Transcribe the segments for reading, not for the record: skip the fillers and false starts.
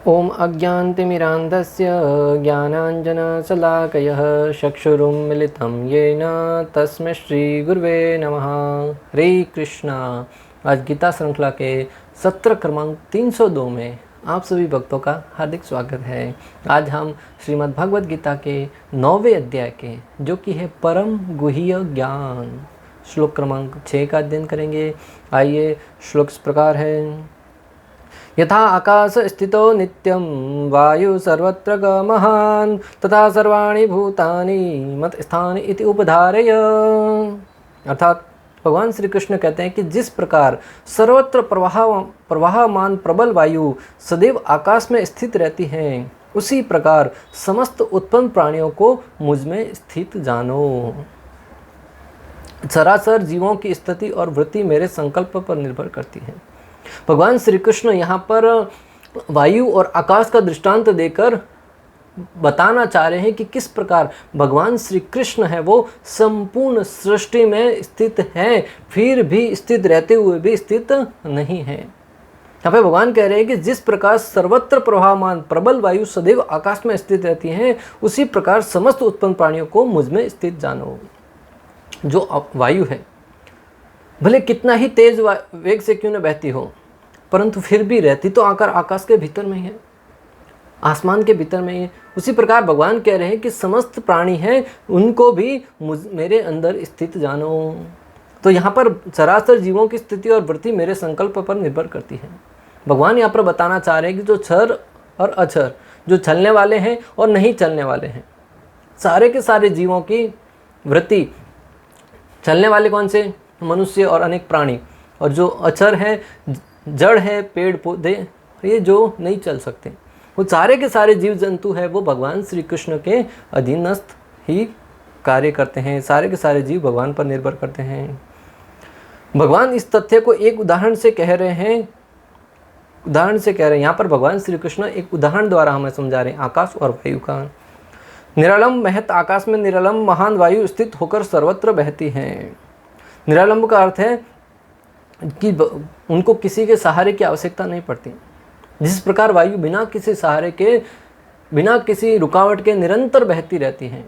ओम अज्ञानतिमिरान्धस्य ज्ञानाञ्जनशलाकयः चक्षुरुन्मिलितं येन तस्मै श्रीगुरुवे नमः। हरे कृष्णा। आज गीता श्रृंखला के सत्र क्रमांक 302 में आप सभी भक्तों का हार्दिक स्वागत है। आज हम श्रीमद् भगवद गीता के 9वें अध्याय के जो कि है परम गुह्य ज्ञान श्लोक क्रमांक 6 का अध्ययन करेंगे। आइए, श्लोक इस प्रकार है। यथा आकाश स्थितो नित्यं वायु सर्वत्र गमहान् तथा सर्वाणि भूतानि मत स्थान इति उपधारय। अर्थात भगवान श्री कृष्ण कहते हैं कि जिस प्रकार सर्वत्र प्रवाहमान प्रबल वायु सदैव आकाश में स्थित रहती हैं, उसी प्रकार समस्त उत्पन्न प्राणियों को मुझ में स्थित जानो। सरासर जीवों की स्थिति और वृत्ति मेरे संकल्प पर निर्भर करती है। भगवान श्री कृष्ण यहाँ पर वायु और आकाश का दृष्टांत देकर बताना चाह रहे हैं कि किस प्रकार भगवान श्री कृष्ण है वो संपूर्ण सृष्टि में स्थित है, फिर भी स्थित रहते हुए भी स्थित नहीं है। यहाँ पे भगवान कह रहे हैं कि जिस प्रकार सर्वत्र प्रवाहमान प्रबल वायु सदैव आकाश में स्थित रहती है, उसी प्रकार समस्त उत्पन्न प्राणियों को मुझ में स्थित जानो। जो वायु है भले कितना ही तेज वेग से क्यों न बहती हो, परंतु फिर भी रहती तो आकाश के भीतर में ही है, आसमान के भीतर में ही है। उसी प्रकार भगवान कह रहे हैं कि समस्त प्राणी हैं, उनको भी मेरे अंदर स्थित जानो। तो यहाँ पर चराचर जीवों की स्थिति और वृत्ति मेरे संकल्प पर निर्भर करती है। भगवान यहाँ पर बताना चाह रहे हैं कि जो क्षर और अक्षर, जो चलने वाले हैं और नहीं चलने वाले हैं, सारे के सारे जीवों की वृत्ति, चलने वाले कौन से? मनुष्य और अनेक प्राणी, और जो अक्षर है, जड़ है, पेड़ पौधे, ये जो नहीं चल सकते, वो सारे के सारे जीव जंतु है, वो भगवान श्री कृष्ण के अधीनस्थ ही कार्य करते हैं। सारे के सारे जीव भगवान पर निर्भर करते हैं। भगवान इस तथ्य को एक उदाहरण से कह रहे हैं। यहाँ पर भगवान श्री कृष्ण एक उदाहरण द्वारा हमें समझा रहे हैं आकाश और वायु का। निरालंब महत आकाश में निरालंब महान वायु स्थित होकर सर्वत्र बहती हैं। निरालंब का अर्थ है कि उनको किसी के सहारे की आवश्यकता नहीं पड़ती। जिस प्रकार वायु बिना किसी सहारे के, बिना किसी रुकावट के निरंतर बहती रहती हैं,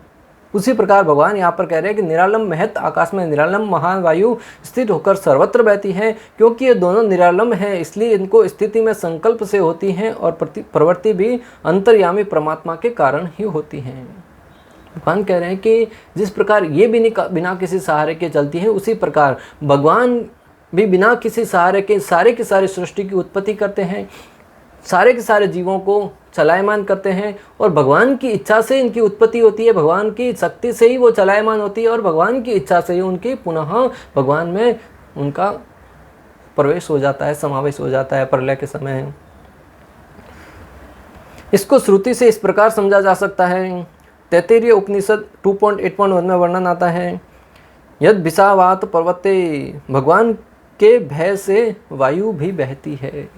उसी प्रकार भगवान यहाँ पर कह रहे हैं कि निरालंब महत आकाश में निरालंब महान वायु स्थित होकर सर्वत्र बहती हैं। क्योंकि ये दोनों निरालंब हैं, इसलिए इनको स्थिति में संकल्प से होती हैं और प्रवृत्ति भी अंतर्यामी परमात्मा के कारण ही होती हैं। भगवान कह रहे हैं कि जिस प्रकार ये भी बिना किसी सहारे के चलती है, उसी प्रकार भगवान भी बिना किसी सहारे के सारे की सारी सृष्टि की उत्पत्ति करते हैं, सारे के सारे जीवों को चलायमान करते हैं, और भगवान की इच्छा से इनकी उत्पत्ति होती है, भगवान की शक्ति से ही वो चलायमान होती है, और भगवान की इच्छा से ही उनकी पुनः भगवान में उनका प्रवेश हो जाता है, समावेश हो जाता है प्रलय के समय। इसको श्रुति से इस प्रकार समझा जा सकता है। तैत्तिरीय उपनिषद 2.8.1 में वर्णन आता है, यद विषावात पर्वते, भगवान के भय से वायु भी बहती है।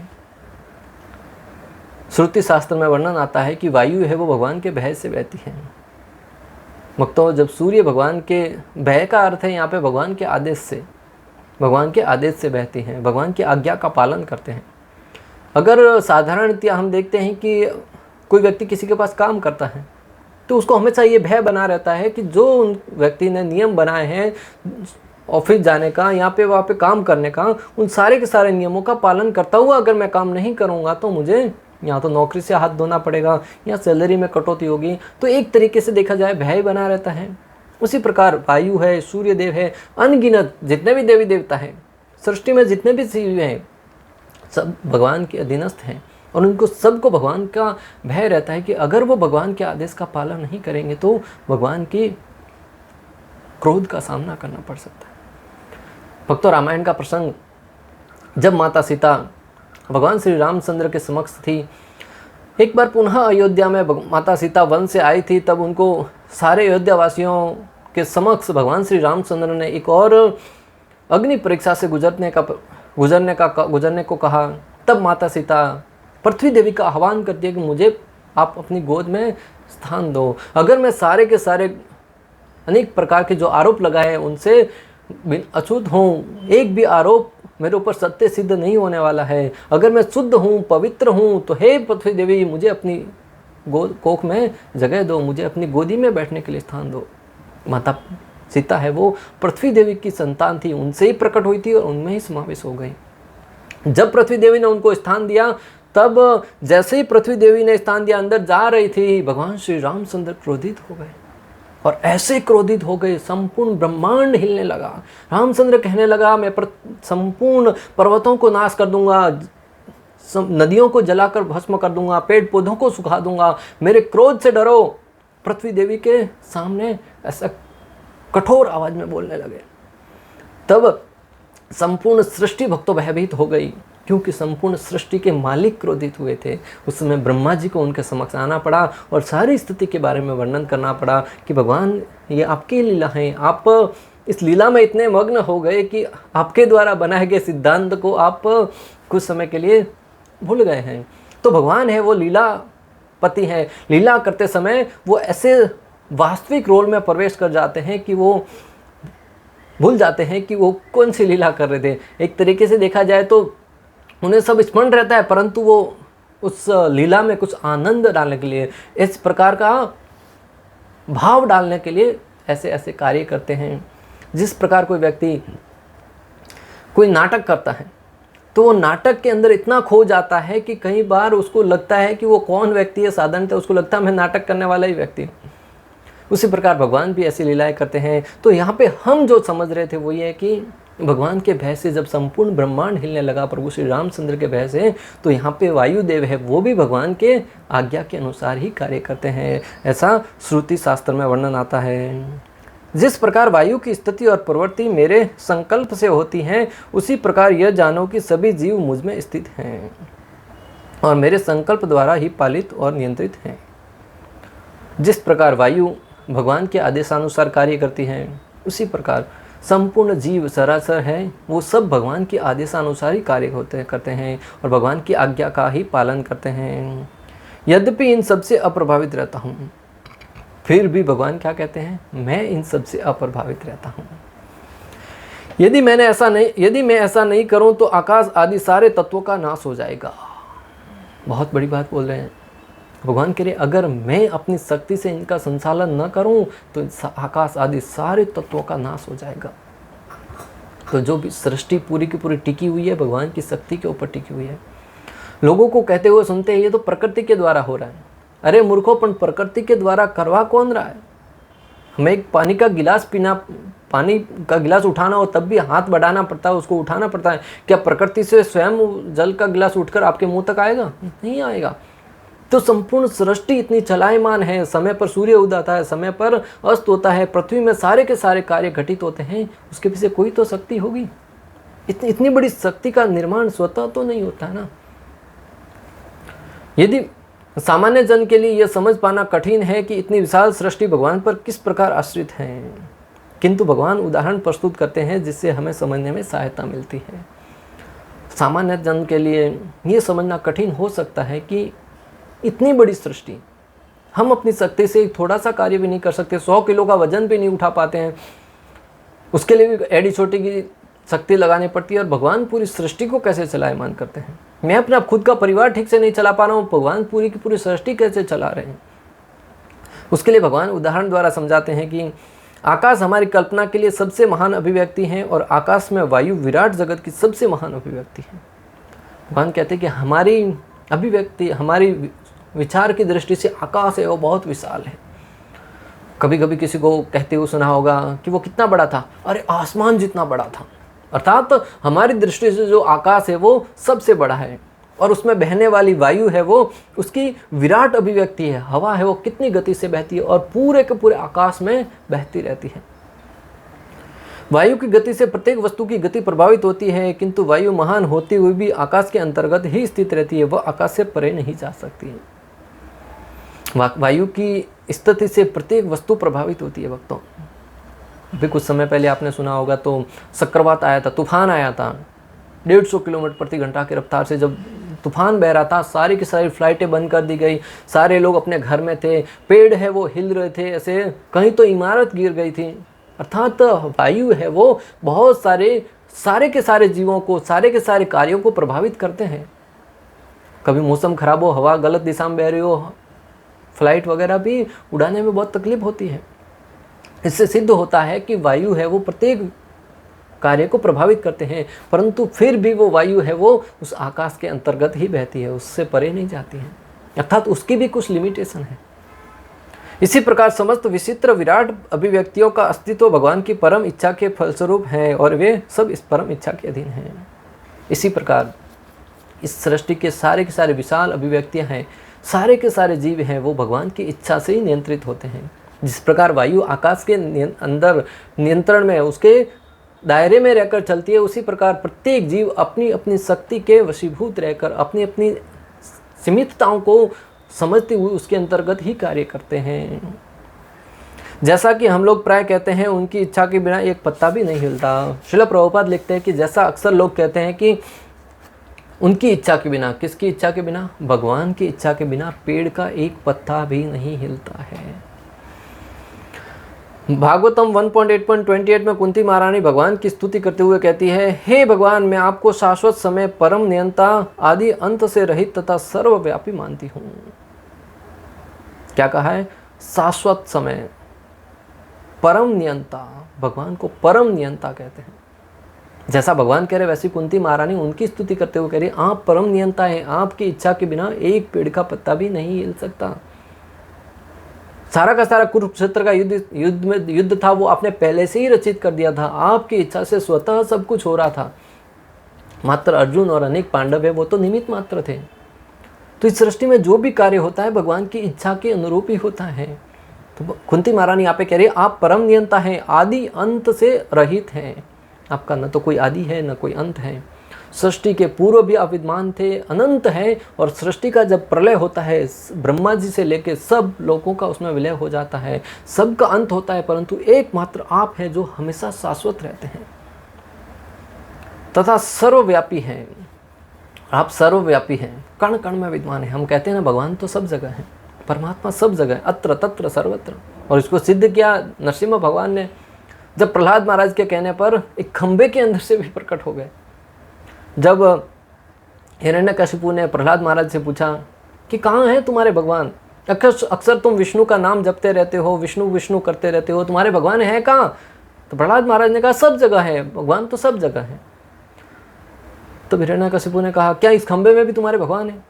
श्रुति शास्त्र में वर्णन आता है कि वायु है वो भगवान के भय से बहती है। भक्तों, जब सूर्य भगवान के भय का अर्थ है यहाँ पे भगवान के आदेश से बहती हैं, भगवान की आज्ञा का पालन करते हैं। अगर साधारणतया हम देखते हैं कि कोई व्यक्ति किसी के पास काम करता है, तो उसको हमेशा ये भय बना रहता है कि जो उन व्यक्ति ने नियम बनाए हैं ऑफिस जाने का, यहाँ पे वहाँ पे काम करने का, उन सारे के सारे नियमों का पालन करता हुआ अगर मैं काम नहीं करूँगा तो मुझे यहाँ तो नौकरी से हाथ धोना पड़ेगा, यहाँ सैलरी में कटौती होगी। तो एक तरीके से देखा जाए भय बना रहता है। उसी प्रकार वायु है, सूर्य देव है, अनगिनत जितने भी देवी देवता हैं, सृष्टि में जितने भी जीव हैं, सब भगवान के अधीनस्थ हैं, और उनको सबको भगवान का भय रहता है कि अगर वो भगवान के आदेश का पालन नहीं करेंगे तो भगवान की क्रोध का सामना करना पड़ सकता है। भक्तों, रामायण का प्रसंग, जब माता सीता भगवान श्री रामचंद्र के समक्ष थी, एक बार पुनः अयोध्या में माता सीता वन से आई थी, तब उनको सारे अयोध्या वासियों के समक्ष भगवान श्री रामचंद्र ने एक और अग्नि परीक्षा से गुजरने को कहा। तब माता सीता पृथ्वी देवी का आह्वान करती है कि मुझे आप अपनी गोद में स्थान दो। अगर मैं सारे के सारे अनेक प्रकार के जो आरोप लगाए हैं उनसे बिन अछूत हूँ, एक भी आरोप मेरे ऊपर सत्य सिद्ध नहीं होने वाला है। अगर मैं शुद्ध हूँ, पवित्र हूँ, तो हे पृथ्वी देवी मुझे अपनी कोख में जगह दो, मुझे अपनी गोदी में बैठने के लिए स्थान दो। माता सीता है वो पृथ्वी देवी की संतान थी, उनसे ही प्रकट हुई थी और उनमें ही समावेश हो गई। जब पृथ्वी देवी ने उनको स्थान दिया, तब जैसे ही पृथ्वी देवी ने स्थान दिया, अंदर जा रही थी, भगवान श्री रामचंद्र क्रोधित हो गए। और ऐसे क्रोधित हो गए, संपूर्ण ब्रह्मांड हिलने लगा। रामचंद्र कहने लगा, मैं संपूर्ण पर्वतों को नाश कर दूंगा, नदियों को जलाकर भस्म कर दूंगा, पेड़ पौधों को सुखा दूंगा, मेरे क्रोध से डरो। पृथ्वी देवी के सामने ऐसा कठोर आवाज में बोलने लगे। तब संपूर्ण सृष्टि भक्तों भयभीत हो गई, क्योंकि संपूर्ण सृष्टि के मालिक क्रोधित हुए थे। उस समय ब्रह्मा जी को उनके समक्ष आना पड़ा और सारी स्थिति के बारे में वर्णन करना पड़ा कि भगवान ये आपकी लीला है। आप इस लीला में इतने मग्न हो गए कि आपके द्वारा बनाए गए सिद्धांत को आप कुछ समय के लिए भूल गए हैं। तो भगवान है वो लीलापति है। लीला करते समय वो ऐसे वास्तविक रोल में प्रवेश कर जाते हैं कि वो भूल जाते हैं कि वो कौन सी लीला कर रहे थे। एक तरीके से देखा जाए तो उन्हें सब स्मरण रहता है, परंतु वो उस लीला में कुछ आनंद डालने के लिए, इस प्रकार का भाव डालने के लिए ऐसे ऐसे कार्य करते हैं। जिस प्रकार कोई व्यक्ति कोई नाटक करता है तो वो नाटक के अंदर इतना खो जाता है कि कई बार उसको लगता है कि वो कौन व्यक्ति है, साधारणतः उसको लगता है मैं नाटक करने वाला ही व्यक्ति हूँ। उसी प्रकार भगवान भी ऐसी लीलाएं करते हैं। तो यहाँ पे हम जो समझ रहे थे वो ये है कि भगवान के भय से जब संपूर्ण ब्रह्मांड हिलने लगा प्रभु श्री रामचंद्र के भय से, तो यहाँ पे वायुदेव है वो भी भगवान के आज्ञा के अनुसार ही कार्य करते हैं। ऐसा श्रुति शास्त्र में वर्णन आता है। जिस प्रकार वायु की स्थिति और प्रवृत्ति मेरे संकल्प से होती हैं, उसी प्रकार यह जानो कि सभी जीव मुझ में स्थित हैं और मेरे संकल्प द्वारा ही पालित और नियंत्रित हैं। जिस प्रकार वायु भगवान के आदेशानुसार कार्य करती हैं, उसी प्रकार संपूर्ण जीव सरासर है वो सब भगवान के आदेशानुसार ही कार्य करते हैं और भगवान की आज्ञा का ही पालन करते हैं। यद्यपि इन सबसे अप्रभावित रहता हूँ, फिर भी भगवान क्या कहते हैं, मैं इन सबसे अप्रभावित रहता हूँ। यदि मैं ऐसा नहीं करूँ तो आकाश आदि सारे तत्वों का नाश हो जाएगा। बहुत बड़ी बात बोल रहे हैं भगवान कह रहे, अगर मैं अपनी शक्ति से इनका संचालन न करूं तो आकाश आदि सारे तत्वों का नाश हो जाएगा। तो जो भी सृष्टि पूरी की पूरी टिकी हुई है भगवान की शक्ति के ऊपर टिकी हुई है। लोगों को कहते हुए सुनते हैं ये तो प्रकृति के द्वारा हो रहा है। अरे मूर्खों, प्रकृति के द्वारा करवा कौन रहा है? हमें एक पानी का गिलास उठाना हो तब भी हाथ बढ़ाना पड़ता है, उसको उठाना पड़ता है। क्या प्रकृति से स्वयं जल का गिलास उठकर आपके मुंह तक आएगा? नहीं आएगा। तो संपूर्ण सृष्टि इतनी चलायमान है, समय पर सूर्य उदय है, समय पर अस्त होता है, पृथ्वी में सारे के सारे कार्य घटित होते हैं, उसके पीछे कोई तो शक्ति होगी। इतनी बड़ी शक्ति का निर्माण स्वतः तो नहीं होता है ना। यदि सामान्य जन के लिए यह समझ पाना कठिन है कि इतनी विशाल सृष्टि भगवान पर किस प्रकार आश्रित है, किंतु भगवान उदाहरण प्रस्तुत करते हैं जिससे हमें समझने में सहायता मिलती है। सामान्य जन के लिए यह समझना कठिन हो सकता है कि इतनी बड़ी सृष्टि हम अपनी शक्ति से थोड़ा सा कार्य भी नहीं कर सकते, 100 किलो का वजन भी नहीं उठा पाते हैं, उसके लिए भी एडी छोटी की शक्ति लगानी पड़ती है। और भगवान पूरी सृष्टि को कैसे चलायमान करते हैं। मैं अपना खुद का परिवार ठीक से नहीं चला पा रहा हूँ, भगवान पूरी की पूरी सृष्टि कैसे चला रहे हैं। उसके लिए भगवान उदाहरण द्वारा समझाते हैं कि आकाश हमारी कल्पना के लिए सबसे महान अभिव्यक्ति है और आकाश में वायु विराट जगत की सबसे महान अभिव्यक्ति है। भगवान कहते हैं कि हमारी अभिव्यक्ति, हमारी विचार की दृष्टि से आकाश है वो बहुत विशाल है। कभी कभी किसी को कहते हुए सुना होगा कि वो कितना बड़ा था, अरे आसमान जितना बड़ा था। अर्थात हमारी दृष्टि से जो आकाश है वो सबसे बड़ा है और उसमें बहने वाली वायु है वो उसकी विराट अभिव्यक्ति है। हवा है वो कितनी गति से बहती है और पूरे के पूरे आकाश में बहती रहती है। वायु की गति से प्रत्येक वस्तु की गति प्रभावित होती है, किंतु वायु महान होती हुई भी आकाश के अंतर्गत ही स्थित रहती है, वह आकाश से परे नहीं जा सकती है। वायु की स्थिति से प्रत्येक वस्तु प्रभावित होती है। भक्तों, अभी कुछ समय पहले आपने सुना होगा तो चक्रवात आया था, तूफान आया था। 150 किलोमीटर प्रति घंटा की रफ्तार से जब तूफान बह रहा था, सारी की सारी फ्लाइटें बंद कर दी गई, सारे लोग अपने घर में थे, पेड़ है वो हिल रहे थे, ऐसे कहीं तो इमारत गिर गई थी। अर्थात वायु है वो बहुत सारे के सारे जीवों को, सारे के सारे कार्यों को प्रभावित करते हैं। कभी मौसम खराब हो, हवा गलत दिशा में बह रही हो, फ्लाइट वगैरह भी उड़ाने में बहुत तकलीफ होती है। इससे सिद्ध होता है कि वायु है वो प्रत्येक कार्य को प्रभावित करते हैं, परंतु फिर भी वो वायु है वो उस आकाश के अंतर्गत ही बहती है, उससे परे नहीं जाती है, अर्थात उसकी भी कुछ लिमिटेशन है। इसी प्रकार समस्त विचित्र विराट अभिव्यक्तियों का अस्तित्व भगवान की परम इच्छा के फलस्वरूप है और वे सब इस परम इच्छा के अधीन हैं। इसी प्रकार इस सृष्टि के सारे विशाल अभिव्यक्तियां हैं, सारे के सारे जीव हैं, वो भगवान की इच्छा से ही नियंत्रित होते हैं। जिस प्रकार वायु आकाश के अंदर नियंत्रण में, उसके दायरे में रहकर चलती है, उसी प्रकार प्रत्येक जीव अपनी अपनी शक्ति के वशीभूत रहकर अपनी अपनी सीमितताओं को समझते हुए उसके अंतर्गत ही कार्य करते हैं। जैसा कि हम लोग प्राय कहते हैं, उनकी इच्छा के बिना एक पत्ता भी नहीं हिलता। श्रील प्रभुपाद लिखते हैं कि जैसा अक्सर लोग कहते हैं कि उनकी इच्छा के बिना, किसकी इच्छा के बिना? भगवान की इच्छा के बिना पेड़ का एक पत्ता भी नहीं हिलता है। भागवतम 1.8.28 में कुंती महारानी भगवान की स्तुति करते हुए कहती है, हे भगवान, मैं आपको शाश्वत समय, परम नियंता, आदि अंत से रहित तथा सर्वव्यापी मानती हूँ। क्या कहा है? शाश्वत समय, परम नियंता। भगवान को परम नियंता कहते हैं। जैसा भगवान कह रहे वैसी कुंती महारानी उनकी स्तुति करते हुए कह रही, आप परम नियंता हैं, आपकी इच्छा के बिना एक पेड़ का पत्ता भी नहीं हिल सकता। सारा का सारा कुरुक्षेत्र का युद्ध था, वो आपने पहले से ही रचित कर दिया था। आपकी इच्छा से स्वतः सब कुछ हो रहा था। मात्र अर्जुन और अनेक पांडव है, वो तो निमित्त मात्र थे। तो इस सृष्टि में जो भी कार्य होता है भगवान की इच्छा के अनुरूप ही होता है। तो कुंती महारानी यहाँ पे कह रही है, आप परम नियंता हैं, आदि अंत से रहित हैं। आपका न तो कोई आदि है न कोई अंत है। सृष्टि के पूर्व भी आप विद्यमान थे, अनंत है, और सृष्टि का जब प्रलय होता है, ब्रह्मा जी से लेकर सब लोगों का उसमें विलय हो जाता है, सबका अंत होता है, परंतु एकमात्र आप हैं जो हमेशा शाश्वत रहते हैं तथा सर्वव्यापी हैं। आप सर्वव्यापी हैं, कण कण में विद्यमान है। हम कहते हैं ना, भगवान तो सब जगह है, परमात्मा सब जगह है, अत्र तत्र सर्वत्र। और इसको सिद्ध किया नरसिंह भगवान ने, जब प्रहलाद महाराज के कहने पर एक खंबे के अंदर से भी प्रकट हो गए। जब हिरण्यकशिपु ने प्रहलाद महाराज से पूछा कि कहाँ हैं तुम्हारे भगवान, अक्सर तुम विष्णु का नाम जपते रहते हो, विष्णु विष्णु करते रहते हो, तुम्हारे भगवान हैं कहाँ? तो प्रहलाद महाराज ने कहा, सब जगह है, भगवान तो सब जगह है। तो हिरण्यकशिपु ने कहा, क्या इस खंबे में भी तुम्हारे भगवान हैं?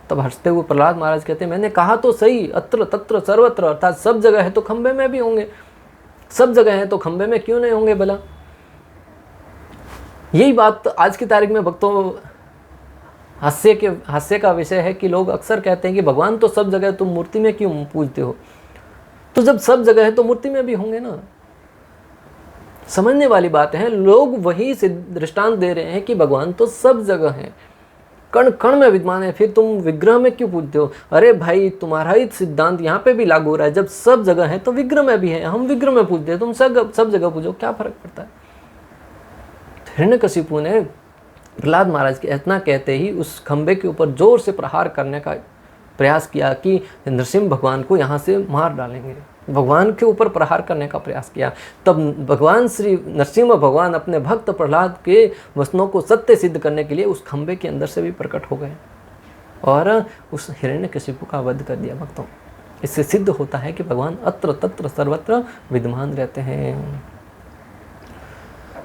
तब हंसते हुए प्रहलाद महाराज कहते, मैंने कहा तो सही, अत्र तत्र सर्वत्र, अर्थात सब जगह है तो खंबे में भी होंगे, सब जगह है तो खंबे में क्यों नहीं होंगे भला? यही बात आज की तारीख में भक्तों हास्य का विषय है कि लोग अक्सर कहते हैं कि भगवान तो सब जगह है, तुम मूर्ति में क्यों पूजते हो? तो जब सब जगह है तो मूर्ति में भी होंगे ना। समझने वाली बात है, लोग वही दृष्टांत दे रहे हैं कि भगवान तो सब जगह है, कण कण में विद्यमान है, फिर तुम विग्रह में क्यों पूजते हो? अरे भाई, तुम्हारा ही सिद्धांत यहाँ पे भी लागू हो रहा है। जब सब जगह है तो विग्रह में भी है, हम विग्रह में पूजते हैं, तुम सब जगह पूजो, क्या फर्क पड़ता है? हिरण्यकशिपु ने प्रहलाद महाराज के इतना कहते ही उस खंबे के ऊपर जोर से प्रहार करने का प्रयास किया कि नरसिंह भगवान को यहाँ से मार डालेंगे। भगवान के ऊपर प्रहार करने का प्रयास किया। तब भगवान श्री नरसिंह भगवान अपने भक्त प्रहलाद के वचनों को सत्य सिद्ध करने के लिए उस खंबे के अंदर से भी प्रकट हो गए और उस हिरण्यकशिपु का वध कर दिया। भक्तों, इससे सिद्ध होता है कि भगवान अत्र तत्र सर्वत्र विद्यमान रहते हैं।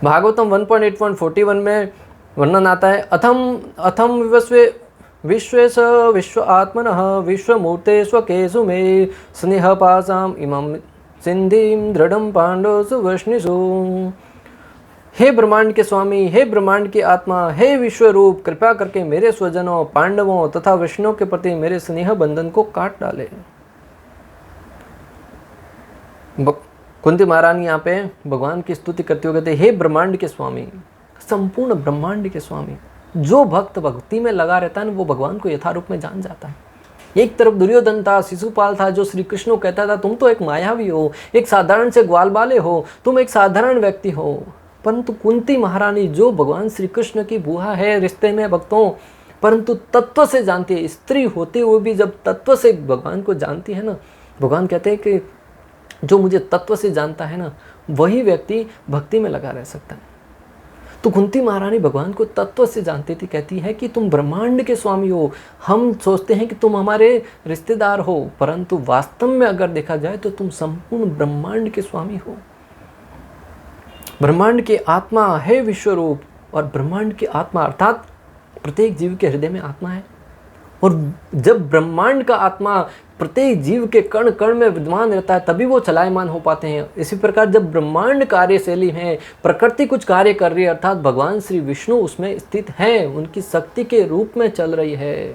भागवतम 1.8.41 में वर्णन आता है, अथम विश्वेश विश्व आत्मनः विश्वमूर्ते स्वकेशु मे स्नेह पासाम इमं सिंधिम दृढ़ं पांडवसु वैष्णिषु। हे ब्रह्मांड के स्वामी, हे ब्रह्मांड की आत्मा, हे विश्व रूप, कृपा करके मेरे स्वजनों, पांडवों तथा वैष्णव के प्रति मेरे स्नेह बंधन को काट डाले। कुंती महारानी यहाँ पे भगवान की स्तुति करते हुए कहते, हे ब्रह्मांड के स्वामी, संपूर्ण ब्रह्मांड के स्वामी। जो भक्त भक्ति में लगा रहता है ना, वो भगवान को यथारूप में जान जाता है। एक तरफ दुर्योधन था, शिशुपाल था, जो श्री कृष्ण को कहता था तुम तो एक मायावी हो, एक साधारण से ग्वाल बाले हो, तुम एक साधारण व्यक्ति हो। परंतु कुंती महारानी जो भगवान श्री कृष्ण की बुआ है रिश्ते में भक्तों, परंतु तत्व से जानती है, स्त्री होते हुए भी जब तत्व से भगवान को जानती है ना, भगवान कहते हैं कि जो मुझे तत्व से जानता है ना, वही व्यक्ति भक्ति में लगा रह सकता है। तो कुंती महारानी भगवान को तत्व से जानती थी। कहती है कि तुम ब्रह्मांड के स्वामी हो। हम सोचते हैं कि तुम हमारे रिश्तेदार हो, परंतु वास्तव में अगर देखा जाए तो तुम संपूर्ण ब्रह्मांड के स्वामी हो। ब्रह्मांड की आत्मा है विश्वरूप, और ब्रह्मांड की आत्मा अर्थात प्रत्येक जीव के हृदय में आत्मा है। और जब ब्रह्मांड का आत्मा प्रत्येक जीव के कण कण में विद्यमान रहता है, तभी वो चलायमान हो पाते हैं। इसी प्रकार जब ब्रह्मांड कार्यशैली है, प्रकृति कुछ कार्य कर रही है, अर्थात भगवान श्री विष्णु उसमें स्थित है, उनकी शक्ति के रूप में चल रही है।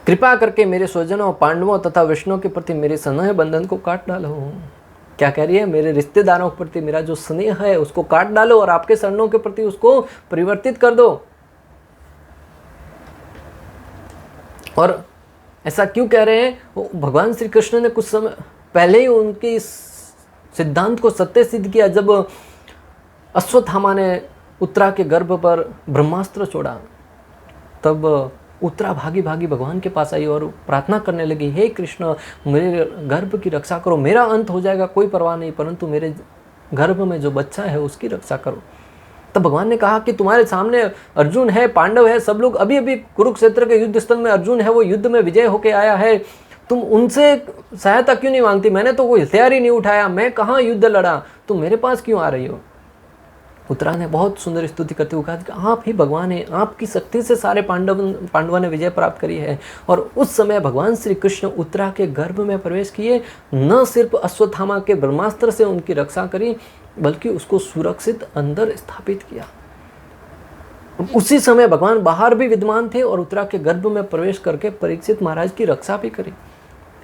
कृपा करके मेरे स्वजनों, पांडवों तथा विष्णु के प्रति मेरे स्नेह बंधन को काट डालो। क्या कह रही है? मेरे रिश्तेदारों के प्रति मेरा जो स्नेह है उसको काट डालो और आपके शरणों के प्रति उसको परिवर्तित कर दो। और ऐसा क्यों कह रहे हैं? भगवान श्री कृष्ण ने कुछ समय पहले ही उनके इस सिद्धांत को सत्य सिद्ध किया। जब अश्वत्थामा ने उत्तरा के गर्भ पर ब्रह्मास्त्र छोड़ा, तब उत्तरा भागी भागी भगवान के पास आई और प्रार्थना करने लगी, हे कृष्ण, मेरे गर्भ की रक्षा करो। मेरा अंत हो जाएगा कोई परवाह नहीं, परंतु मेरे गर्भ में जो बच्चा है उसकी रक्षा करो। तब भगवान ने कहा कि तुम्हारे सामने अर्जुन है, पांडव है, सब लोग, अभी अभी कुरुक्षेत्र के युद्ध स्थल में अर्जुन है, वो युद्ध में विजय होके आया है, तुम उनसे सहायता क्यों नहीं मांगती? मैंने तो कोई हथियार ही नहीं उठाया, मैं कहाँ युद्ध लड़ा, तुम मेरे पास क्यों आ रही हो? उत्तरा ने बहुत सुंदर स्तुति करते हुए कहा कि आप ही भगवान हैं, आपकी शक्ति से सारे पांडवों ने विजय प्राप्त करी है। और उस समय भगवान श्री कृष्ण उत्तरा के गर्भ में प्रवेश किए, न सिर्फ अश्वत्थामा के ब्रह्मास्त्र से उनकी रक्षा करी, बल्कि उसको सुरक्षित अंदर स्थापित किया। उसी समय भगवान बाहर भी विद्यमान थे और उत्तरा के गर्भ में प्रवेश करके परीक्षित महाराज की रक्षा भी करी।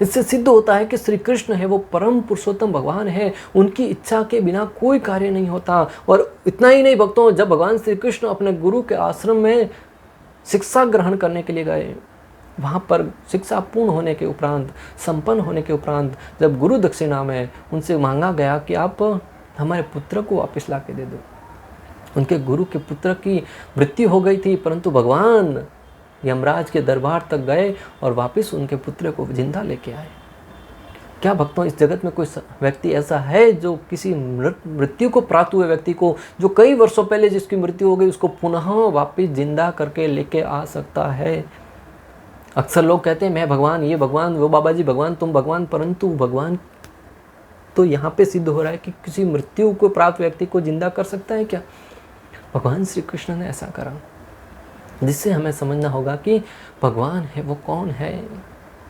इससे सिद्ध होता है कि श्री कृष्ण है वो परम पुरुषोत्तम भगवान है, उनकी इच्छा के बिना कोई कार्य नहीं होता। और इतना ही नहीं भक्तों, जब भगवान श्री कृष्ण अपने गुरु के आश्रम में शिक्षा ग्रहण करने के लिए गए, वहाँ पर शिक्षा पूर्ण होने के उपरांत, संपन्न होने के उपरांत, जब गुरु दक्षिणा में उनसे मांगा गया कि आप हमारे पुत्र को वापस ला के दे दो। उनके गुरु के पुत्र की मृत्यु हो गई थी, परंतु भगवान यमराज के दरबार तक गए और वापस उनके पुत्र को जिंदा लेके आए। क्या भक्तों, इस जगत में कोई व्यक्ति ऐसा है जो किसी मृत्यु को प्राप्त हुए व्यक्ति को, जो कई वर्षों पहले जिसकी मृत्यु हो गई, उसको पुनः वापस जिंदा करके लेके आ सकता है? अक्सर लोग कहते हैं मैं भगवान, ये भगवान, वो बाबा जी भगवान, तुम भगवान, परंतु भगवान तो यहाँ पे सिद्ध हो रहा है कि किसी मृत्यु को प्राप्त व्यक्ति को जिंदा कर सकता है क्या? भगवान श्री कृष्ण ने ऐसा करा, जिससे हमें समझना होगा कि भगवान है वो कौन है।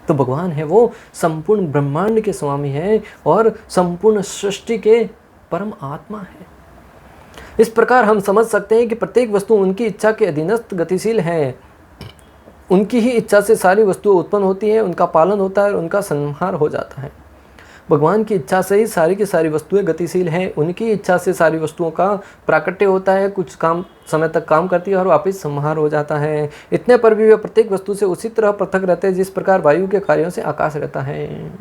तो भगवान है वो संपूर्ण ब्रह्मांड के स्वामी है और संपूर्ण सृष्टि के परम आत्मा है। इस प्रकार हम समझ सकते हैं कि प्रत्येक वस्तु उनकी इच्छा के अधीनस्थ गतिशील है। उनकी ही इच्छा से सारी वस्तुएं उत्पन्न होती है, उनका पालन होता है और उनका संहार हो जाता है। भगवान की इच्छा से ही सारी की सारी वस्तुएं गतिशील हैं। उनकी इच्छा से सारी वस्तुओं का प्राकट्य होता है, कुछ काम समय तक काम करती है और वापस संहार हो जाता है। इतने पर भी वे प्रत्येक वस्तु से उसी तरह पृथक रहते हैं जिस प्रकार वायु के कार्यों से आकाश रहता है।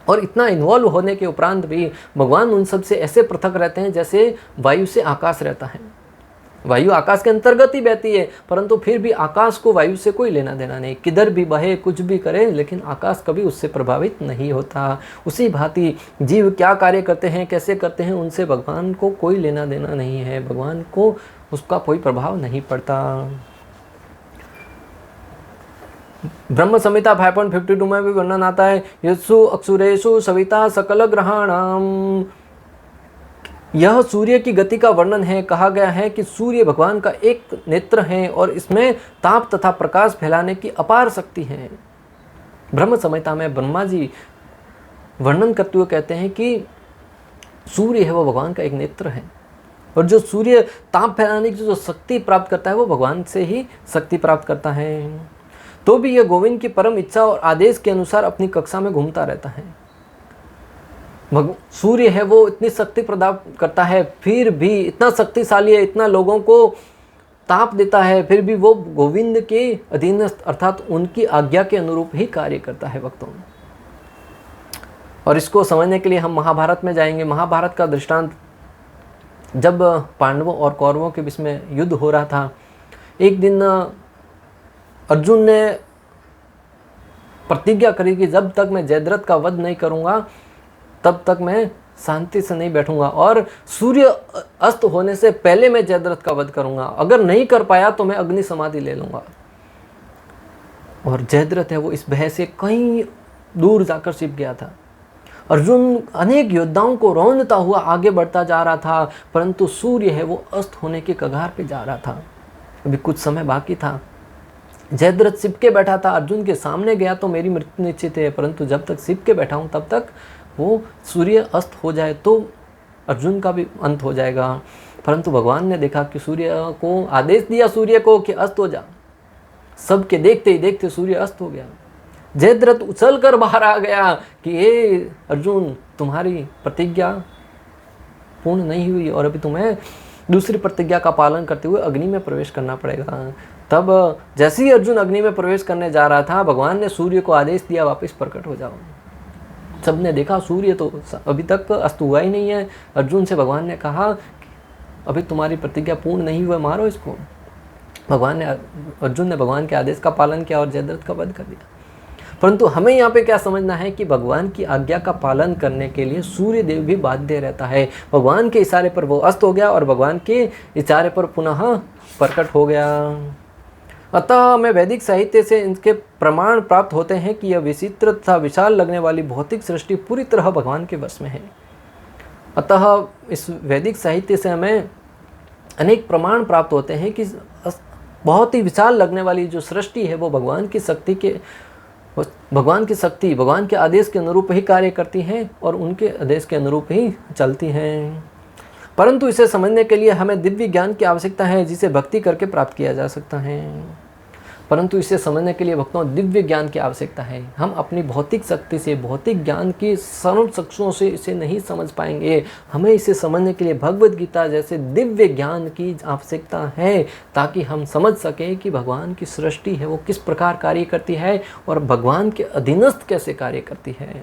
और इतना इन्वॉल्व होने के उपरांत भी भगवान उन सब से ऐसे पृथक रहते हैं जैसे वायु से आकाश रहता है। वायु आकाश के अंतर्गत ही बहती है, परंतु फिर भी आकाश को वायु से कोई लेना देना नहीं। किधर भी बहे, कुछ भी करे, लेकिन आकाश कभी उससे प्रभावित नहीं होता। उसी भांति जीव क्या कार्य करते हैं, कैसे करते हैं, उनसे भगवान को कोई लेना देना नहीं है। भगवान को उसका कोई प्रभाव नहीं पड़ता। ब्रह्म संहिता 5.52 में भी वर्णन आता है, यस्सु अक्षुरेषु सविता सकल ग्रहाणाम। यह सूर्य की गति का वर्णन है। कहा गया है कि सूर्य भगवान का एक नेत्र है और इसमें ताप तथा प्रकाश फैलाने की अपार शक्ति है। ब्रह्म संहिता में ब्रह्मा जी वर्णन करते हुए कहते हैं कि सूर्य है वो भगवान का एक नेत्र है, और जो सूर्य ताप फैलाने की जो शक्ति प्राप्त करता है वो भगवान से ही शक्ति प्राप्त करता है। तो भी यह गोविंद की परम इच्छा और आदेश के अनुसार अपनी कक्षा में घूमता रहता है। सूर्य है वो इतनी शक्ति प्रदान करता है, फिर भी इतना शक्तिशाली है, इतना लोगों को ताप देता है, फिर भी वो गोविंद के अधीनस्थ अर्थात उनकी आज्ञा के अनुरूप ही कार्य करता है भक्तों। और इसको समझने के लिए हम महाभारत में जाएंगे। महाभारत का दृष्टांत, जब पांडवों और कौरवों के बीच में युद्ध हो रहा था, एक दिन अर्जुन ने प्रतिज्ञा करी कि जब तक मैं जयद्रथ का वध नहीं करूँगा तब तक मैं शांति से नहीं बैठूंगा, और सूर्य अस्त होने से पहले मैं जयद्रथ का वध करूंगा। अगर नहीं कर पाया तो मैं अग्नि समाधि ले लूंगा। और जयद्रथ है वो इस भय से कहीं दूर जाकर छिप गया था। अर्जुन अनेक योद्धाओं को रौंदता हुआ आगे बढ़ता जा रहा था, परंतु सूर्य है वो अस्त होने के कगार पे जा रहा था। अभी कुछ समय बाकी था। जयद्रथ छिप के बैठा था। अर्जुन के सामने गया तो मेरी मृत्यु निश्चित है, परंतु जब तक छिप के बैठा हूँ तब तक वो सूर्य अस्त हो जाए तो अर्जुन का भी अंत हो जाएगा। परंतु भगवान ने देखा कि सूर्य को आदेश दिया सूर्य को कि अस्त हो जा। सबके देखते ही देखते सूर्य अस्त हो गया। जयद्रथ उछल कर बाहर आ गया कि हे अर्जुन, तुम्हारी प्रतिज्ञा पूर्ण नहीं हुई और अभी तुम्हें दूसरी प्रतिज्ञा का पालन करते हुए अग्नि में प्रवेश करना पड़ेगा। तब जैसे ही अर्जुन अग्नि में प्रवेश करने जा रहा था, भगवान ने सूर्य को आदेश दिया वापस प्रकट हो जाओ। सबने देखा सूर्य तो अभी तक अस्त हुआ ही नहीं है। अर्जुन से भगवान ने कहा अभी तुम्हारी प्रतिज्ञा पूर्ण नहीं हुआ, मारो इसको। अर्जुन ने भगवान के आदेश का पालन किया और जयद्रथ का वध कर दिया। परंतु हमें यहाँ पे क्या समझना है कि भगवान की आज्ञा का पालन करने के लिए सूर्य देव भी बाध्य रहता है। भगवान के इशारे पर वो अस्त हो गया और भगवान के इशारे पर पुनः प्रकट हो गया। अतः हमें वैदिक साहित्य से इनके प्रमाण प्राप्त होते हैं कि यह विचित्र तथा विशाल लगने वाली भौतिक सृष्टि पूरी तरह भगवान के वश में है। अतः इस वैदिक साहित्य से हमें अनेक प्रमाण प्राप्त होते हैं कि बहुत ही विशाल लगने वाली जो सृष्टि है वो भगवान की शक्ति, भगवान के आदेश के अनुरूप ही कार्य करती हैं और उनके आदेश के अनुरूप ही चलती हैं। परंतु इसे समझने के लिए हमें दिव्य ज्ञान की आवश्यकता है, जिसे भक्ति करके प्राप्त किया जा सकता है। परंतु इसे समझने के लिए भक्तों दिव्य ज्ञान की आवश्यकता है। हम अपनी भौतिक शक्ति से, भौतिक ज्ञान की सरल शक्तियों से इसे नहीं समझ पाएंगे। हमें इसे समझने के लिए भगवद गीता जैसे दिव्य ज्ञान की आवश्यकता है, ताकि हम समझ सकें कि भगवान की सृष्टि है वो किस प्रकार कार्य करती है और भगवान के अधीनस्थ कैसे कार्य करती है।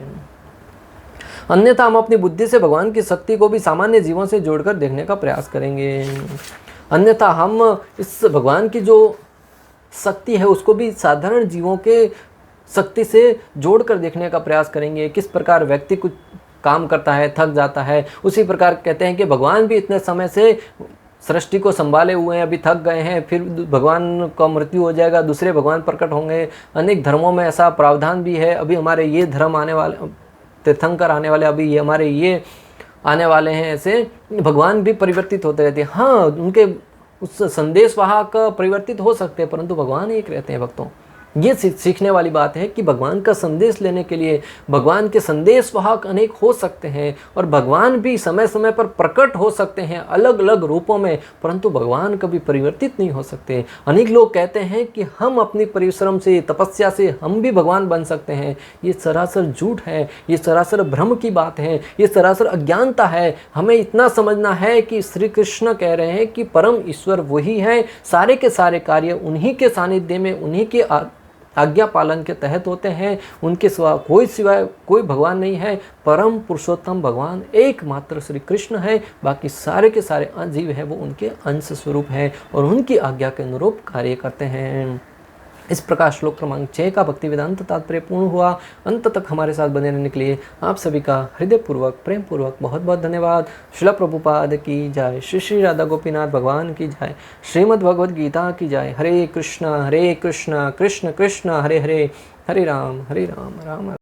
अन्यथा हम अपनी बुद्धि से भगवान की शक्ति को भी सामान्य जीवों से जोड़कर देखने का प्रयास करेंगे। अन्यथा हम इस भगवान की जो शक्ति है उसको भी साधारण जीवों के शक्ति से जोड़कर देखने का प्रयास करेंगे। किस प्रकार व्यक्ति कुछ काम करता है, थक जाता है, उसी प्रकार कहते हैं कि भगवान भी इतने समय से सृष्टि को संभाले हुए हैं, अभी थक गए हैं, फिर भगवान का मृत्यु हो जाएगा, दूसरे भगवान प्रकट होंगे। अनेक धर्मों में ऐसा प्रावधान भी है। अभी हमारे ये धर्म आने वाले, तीर्थंकर आने वाले, अभी ये हमारे ये आने वाले हैं। ऐसे भगवान भी परिवर्तित होते रहते हैं। हाँ, उनके उस संदेशवाहक परिवर्तित हो सकते हैं, परंतु भगवान एक रहते हैं। भक्तों, ये सीखने वाली बात है कि भगवान का संदेश लेने के लिए भगवान के संदेशवाहक अनेक हो सकते हैं और भगवान भी समय समय पर प्रकट हो सकते हैं अलग अलग रूपों में, परंतु भगवान कभी परिवर्तित नहीं हो सकते। अनेक लोग कहते हैं कि हम अपनी परिश्रम से, तपस्या से हम भी भगवान बन सकते हैं। ये सरासर झूठ है, ये सरासर भ्रम की बात है, ये सरासर अज्ञानता है। हमें इतना समझना है कि श्री कृष्ण कह रहे हैं कि परम ईश्वर वही है, सारे के सारे कार्य उन्हीं के सानिध्य में, उन्हीं के आज्ञा पालन के तहत होते हैं। उनके सिवाय कोई भगवान नहीं है। परम पुरुषोत्तम भगवान एकमात्र श्री कृष्ण है। बाकी सारे के सारे जीव है वो उनके अंश स्वरूप है और उनकी आज्ञा के अनुरूप कार्य करते हैं। इस प्रकार श्लोक क्रमांक 6 का भक्ति वेदांत तात्पर्य पूर्ण हुआ। अंत तक हमारे साथ बने रहने के लिए आप सभी का हृदयपूर्वक, प्रेम पूर्वक बहुत बहुत धन्यवाद। श्रील प्रभुपाद की जय, श्री श्री राधा गोपीनाथ भगवान की जय, श्रीमद् भगवद गीता की जय। हरे कृष्ण कृष्ण कृष्ण हरे हरे, हरे राम राम राम।